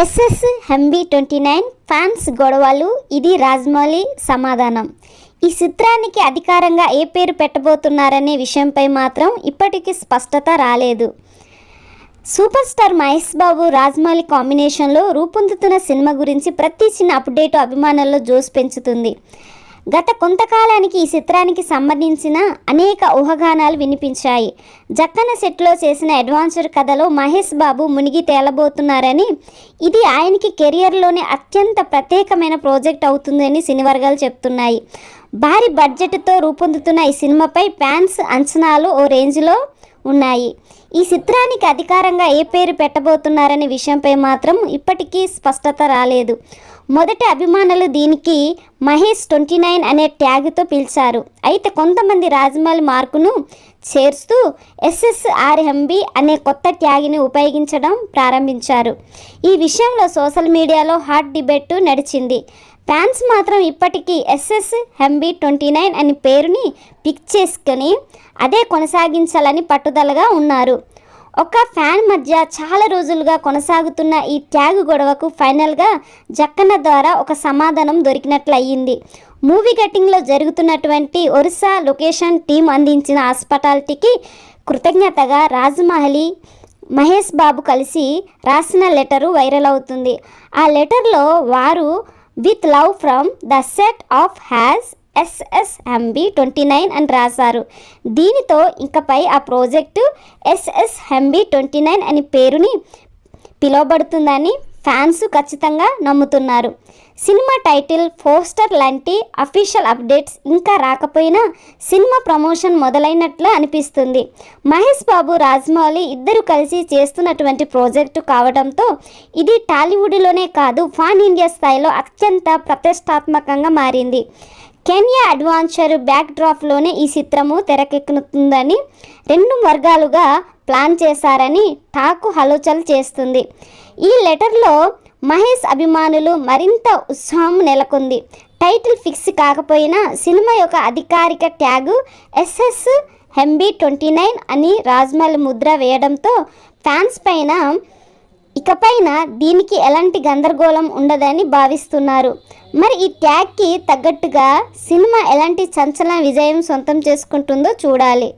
SS MB29 fans గొడవలు, ఇది రాజమౌళి సమాధానం. ఈ చిత్రానికి అధికారంగా ఏ పేరు పెట్టబోతున్నారనే విషయంపై మాత్రం ఇప్పటికీ స్పష్టత రాలేదు. సూపర్ స్టార్ మహేష్ బాబు రాజమౌళి కాంబినేషన్లో రూపొందుతున్న సినిమా గురించి ప్రతి చిన్న అప్డేట్ అభిమానుల్లో జోష్ పెంచుతుంది. గత కొంతకాలానికి ఈ చిత్రానికి సంబంధించిన అనేక ఊహాగానాలు వినిపించాయి. జక్కన సెట్లో చేసిన అడ్వాంచర్ కథలో మహేష్ బాబు మునిగి తేలబోతున్నారని, ఇది ఆయనకి కెరియర్లోనే అత్యంత ప్రత్యేకమైన ప్రాజెక్ట్ అవుతుందని సినీ వర్గాలు చెప్తున్నాయి. భారీ బడ్జెట్తో రూపొందుతున్న ఈ సినిమాపై ఫ్యాన్స్ అంచనాలు ఓ రేంజ్లో ఉన్నాయి. ఈ చిత్రానికి అధికారంగా ఏ పేరు పెట్టబోతున్నారనే విషయంపై మాత్రం ఇప్పటికీ స్పష్టత రాలేదు. మొదటి అభిమానులు దీనికి మహేష్ 29 అనే ట్యాగ్తో పిలిచారు. అయితే కొంతమంది రాజమౌళి మార్కును చేర్చుతూ SSRMB అనే కొత్త ట్యాగ్ని ఉపయోగించడం ప్రారంభించారు. ఈ విషయంలో సోషల్ మీడియాలో హాట్ డిబేట్ నడిచింది. ఫ్యాన్స్ మాత్రం ఇప్పటికీ SSMB29 అనే పేరుని పిక్ చేసుకొని అదే కొనసాగించాలని పట్టుదలగా ఉన్నారు. ఒక ఫ్యాన్ మధ్య చాలా రోజులుగా కొనసాగుతున్న ఈ ట్యాగ్ గొడవకు ఫైనల్గా జక్కన్న ద్వారా ఒక సమాధానం దొరికినట్లు అయ్యింది. మూవీ కటింగ్లో జరుగుతున్నటువంటి ఒరిస్సా లొకేషన్ టీం అందించిన హాస్పిటాలిటీకి కృతజ్ఞతగా రాజమౌళి మహేష్ బాబు కలిసి రాసిన లెటరు వైరల్ అవుతుంది. ఆ లెటర్లో వారు with love from the set of has SSMB29 అని రాశారు. దీనితో ఇకపై ఆ ప్రాజెక్టు SSMB29 అని పేరుని పిలువబడుతుందని ఫ్యాన్స్ ఖచ్చితంగా నమ్ముతున్నారు. సినిమా టైటిల్, పోస్టర్ లాంటి అఫీషియల్ అప్డేట్స్ ఇంకా రాకపోయినా సినిమా ప్రమోషన్ మొదలైనట్లు అనిపిస్తుంది. మహేష్ బాబు రాజమౌళి ఇద్దరు కలిసి చేస్తున్నటువంటి ప్రాజెక్టు కావడంతో ఇది టాలీవుడ్లోనే కాదు, పాన్ ఇండియా స్థాయిలో అత్యంత ప్రతిష్టాత్మకంగా మారింది. కెన్యా అడ్వాంచర్ బ్యాక్ డ్రాప్లోనే ఈ చిత్రము తెరకెక్కుతుందని రెండు వర్గాలుగా ప్లాన్ చేశారని టాక్ హలోచల్ చేస్తుంది. ఈ లెటర్లో మహేష్ అభిమానులు మరింత ఉత్సాహం నెలకొంది. టైటిల్ ఫిక్స్ కాకపోయినా సినిమా యొక్క అధికారిక ట్యాగ్ SSMB29 అని రాజమౌళి ముద్ర వేయడంతో ఫ్యాన్స్ పైన ఇకపైన దీనికి ఎలాంటి గందరగోళం ఉండదని భావిస్తున్నారు. మరి ఈ ట్యాగ్కి తగ్గట్టుగా సినిమా ఎలాంటి సంచలన విజయం సొంతం చేసుకుంటుందో చూడాలి.